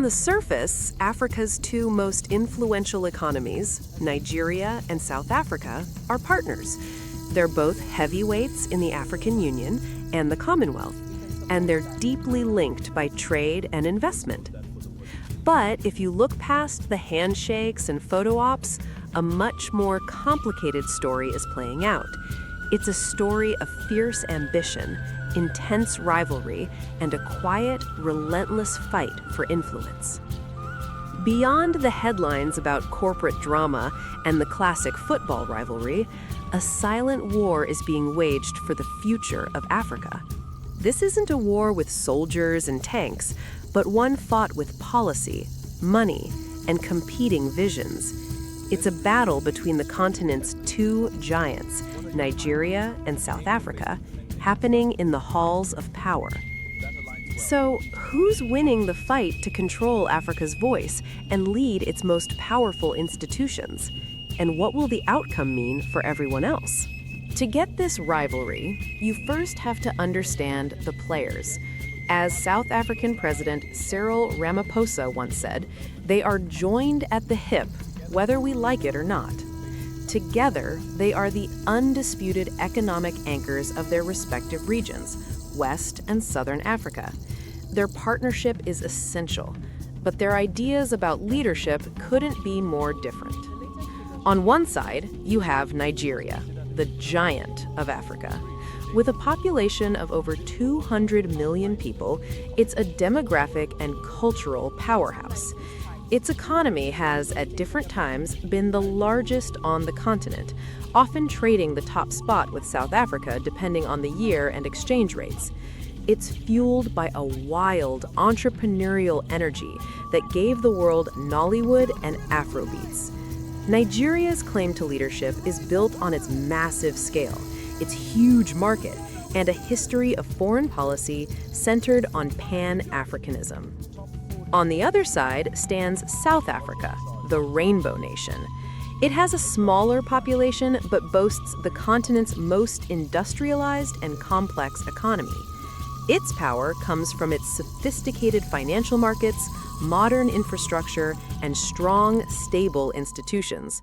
On the surface, Africa's two most influential economies, Nigeria and South Africa, are partners. They're both heavyweights in the African Union and the Commonwealth, and they're deeply linked by trade and investment. But if you look past the handshakes and photo ops, a much more complicated story is playing out. It's a story of fierce ambition, intense rivalry, and a quiet, relentless fight for influence. Beyond the headlines about corporate drama and the classic football rivalry, a silent war is being waged for the future of Africa. This isn't a war with soldiers and tanks, but one fought with policy, money, and competing visions. It's a battle between the continent's two giants, Nigeria and South Africa, happening in the halls of power. So, who's winning the fight to control Africa's voice and lead its most powerful institutions? And what will the outcome mean for everyone else? To get this rivalry, you first have to understand the players. As South African President Cyril Ramaphosa once said, they are joined at the hip, whether we like it or not. Together, they are the undisputed economic anchors of their respective regions, West and Southern Africa. Their partnership is essential, but their ideas about leadership couldn't be more different. On one side, you have Nigeria, the giant of Africa. With a population of over 200 million people, it's a demographic and cultural powerhouse. Its economy has, at different times, been the largest on the continent, often trading the top spot with South Africa depending on the year and exchange rates. It's fueled by a wild, entrepreneurial energy that gave the world Nollywood and Afrobeats. Nigeria's claim to leadership is built on its massive scale, its huge market, and a history of foreign policy centered on Pan-Africanism. On the other side stands South Africa, the Rainbow Nation. It has a smaller population but boasts the continent's most industrialized and complex economy. Its power comes from its sophisticated financial markets, modern infrastructure, and strong, stable institutions.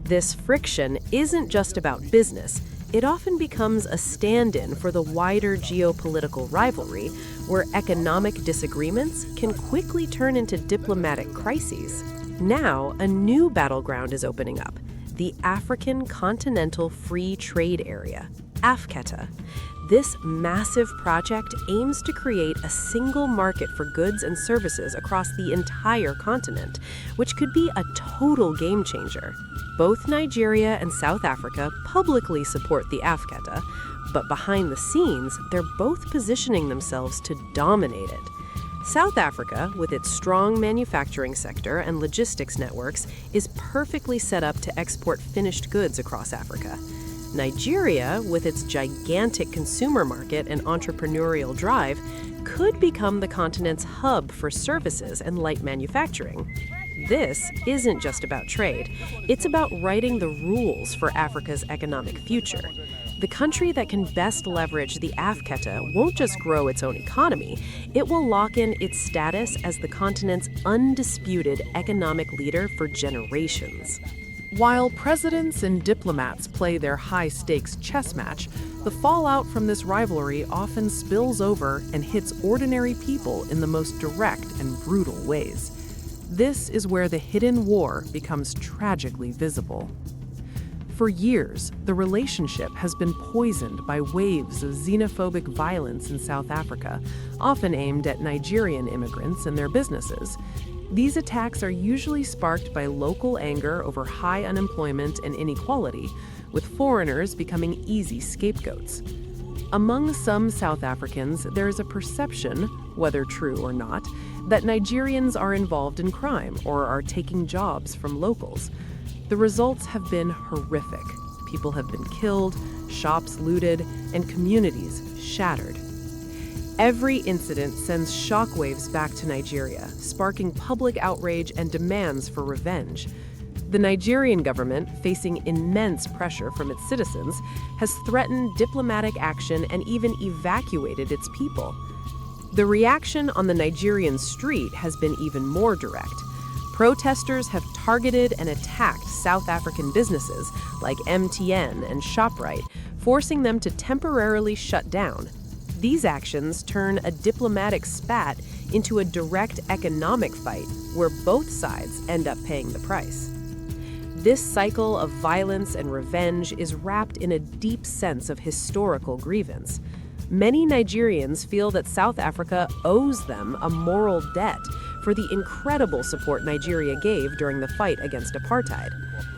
This friction isn't just about business. It often becomes a stand-in for the wider geopolitical rivalry, where economic disagreements can quickly turn into diplomatic crises. Now, a new battleground is opening up, the African Continental Free Trade Area, AfCFTA. This massive project aims to create a single market for goods and services across the entire continent, which could be a total game changer. Both Nigeria and South Africa publicly support the AfCFTA, but behind the scenes, they're both positioning themselves to dominate it. South Africa, with its strong manufacturing sector and logistics networks, is perfectly set up to export finished goods across Africa. Nigeria, with its gigantic consumer market and entrepreneurial drive, could become the continent's hub for services and light manufacturing. This isn't just about trade. It's about writing the rules for Africa's economic future. The country that can best leverage the AfCFTA won't just grow its own economy, it will lock in its status as the continent's undisputed economic leader for generations. While presidents and diplomats play their high-stakes chess match, the fallout from this rivalry often spills over and hits ordinary people in the most direct and brutal ways. This is where the hidden war becomes tragically visible. For years, the relationship has been poisoned by waves of xenophobic violence in South Africa, often aimed at Nigerian immigrants and their businesses. These attacks are usually sparked by local anger over high unemployment and inequality, with foreigners becoming easy scapegoats. Among some South Africans, there is a perception, whether true or not, that Nigerians are involved in crime or are taking jobs from locals. The results have been horrific. People have been killed, shops looted, and communities shattered. Every incident sends shockwaves back to Nigeria, sparking public outrage and demands for revenge. The Nigerian government, facing immense pressure from its citizens, has threatened diplomatic action and even evacuated its people. The reaction on the Nigerian street has been even more direct. Protesters have targeted and attacked South African businesses like MTN and ShopRite, forcing them to temporarily shut down. These actions turn a diplomatic spat into a direct economic fight where both sides end up paying the price. This cycle of violence and revenge is wrapped in a deep sense of historical grievance. Many Nigerians feel that South Africa owes them a moral debt for the incredible support Nigeria gave during the fight against apartheid.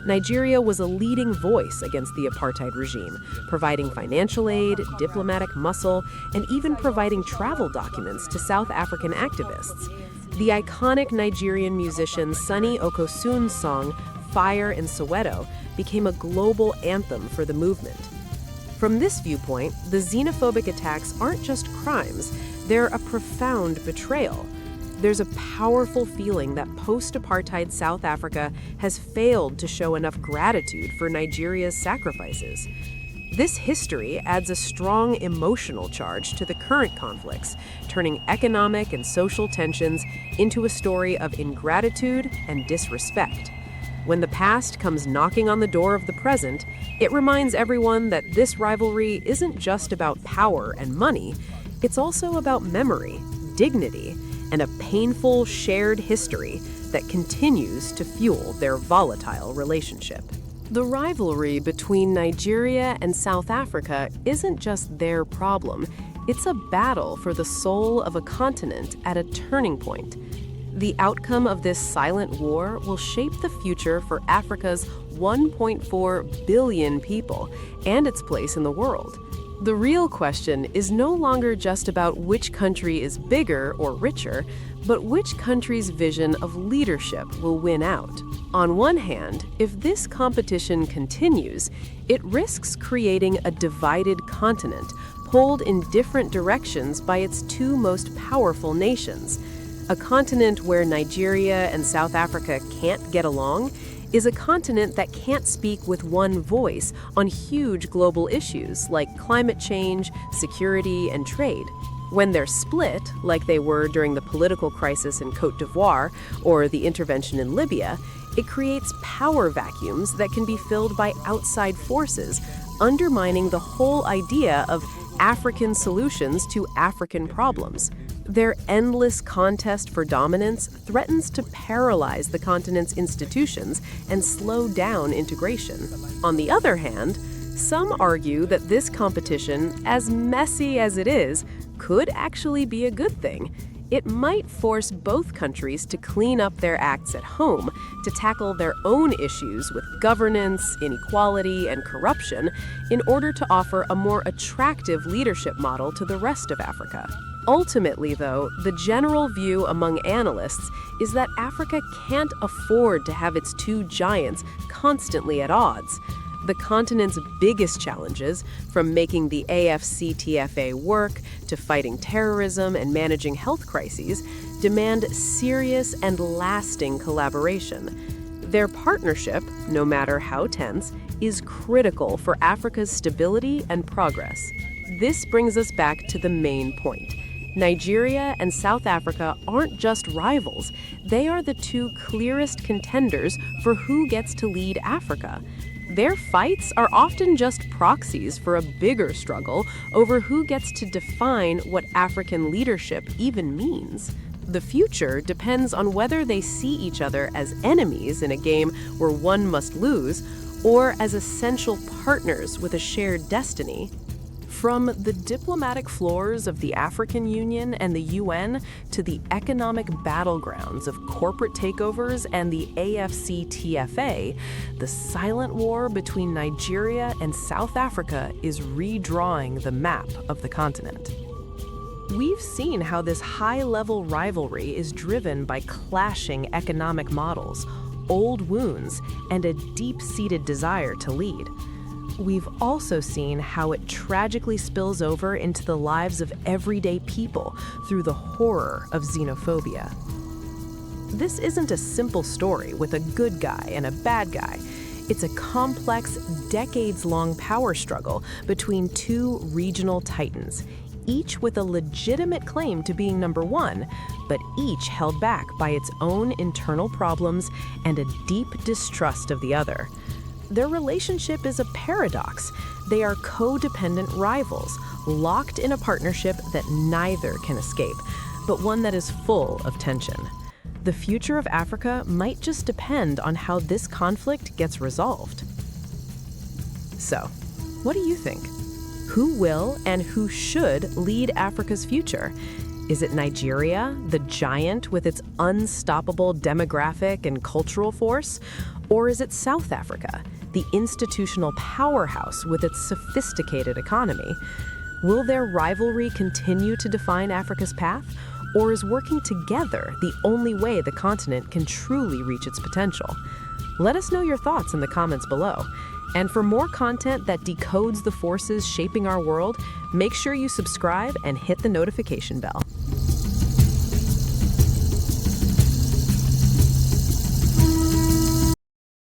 Nigeria was a leading voice against the apartheid regime, providing financial aid, diplomatic muscle, and even providing travel documents to South African activists. The iconic Nigerian musician Sunny Okosun's song, Fire in Soweto, became a global anthem for the movement. From this viewpoint, the xenophobic attacks aren't just crimes, they're a profound betrayal. There's a powerful feeling that post-apartheid South Africa has failed to show enough gratitude for Nigeria's sacrifices. This history adds a strong emotional charge to the current conflicts, turning economic and social tensions into a story of ingratitude and disrespect. When the past comes knocking on the door of the present, it reminds everyone that this rivalry isn't just about power and money, it's also about memory, dignity, and a painful shared history that continues to fuel their volatile relationship. The rivalry between Nigeria and South Africa isn't just their problem, it's a battle for the soul of a continent at a turning point. The outcome of this silent war will shape the future for Africa's 1.4 billion people and its place in the world. The real question is no longer just about which country is bigger or richer, but which country's vision of leadership will win out. On one hand, if this competition continues, it risks creating a divided continent, pulled in different directions by its two most powerful nations. A continent where Nigeria and South Africa can't get along is a continent that can't speak with one voice on huge global issues like climate change, security, and trade. When they're split, like they were during the political crisis in Côte d'Ivoire or the intervention in Libya, it creates power vacuums that can be filled by outside forces, undermining the whole idea of African solutions to African problems. Their endless contest for dominance threatens to paralyze the continent's institutions and slow down integration. On the other hand, some argue that this competition, as messy as it is, could actually be a good thing. It might force both countries to clean up their acts at home, to tackle their own issues with governance, inequality, and corruption, in order to offer a more attractive leadership model to the rest of Africa. Ultimately, though, the general view among analysts is that Africa can't afford to have its two giants constantly at odds. The continent's biggest challenges, from making the AfCFTA work to fighting terrorism and managing health crises, demand serious and lasting collaboration. Their partnership, no matter how tense, is critical for Africa's stability and progress. This brings us back to the main point. Nigeria and South Africa aren't just rivals, they are the two clearest contenders for who gets to lead Africa. Their fights are often just proxies for a bigger struggle over who gets to define what African leadership even means. The future depends on whether they see each other as enemies in a game where one must lose, or as essential partners with a shared destiny. From the diplomatic floors of the African Union and the UN to the economic battlegrounds of corporate takeovers and the AfCFTA, the silent war between Nigeria and South Africa is redrawing the map of the continent. We've seen how this high-level rivalry is driven by clashing economic models, old wounds, and a deep-seated desire to lead. We've also seen how it tragically spills over into the lives of everyday people through the horror of xenophobia. This isn't a simple story with a good guy and a bad guy. It's a complex, decades-long power struggle between two regional titans, each with a legitimate claim to being number one, but each held back by its own internal problems and a deep distrust of the other. Their relationship is a paradox. They are codependent rivals, locked in a partnership that neither can escape, but one that is full of tension. The future of Africa might just depend on how this conflict gets resolved. So, what do you think? Who will and who should lead Africa's future? Is it Nigeria, the giant with its unstoppable demographic and cultural force? Or is it South Africa, the institutional powerhouse with its sophisticated economy? Will their rivalry continue to define Africa's path? Or is working together the only way the continent can truly reach its potential? Let us know your thoughts in the comments below. And for more content that decodes the forces shaping our world, make sure you subscribe and hit the notification bell.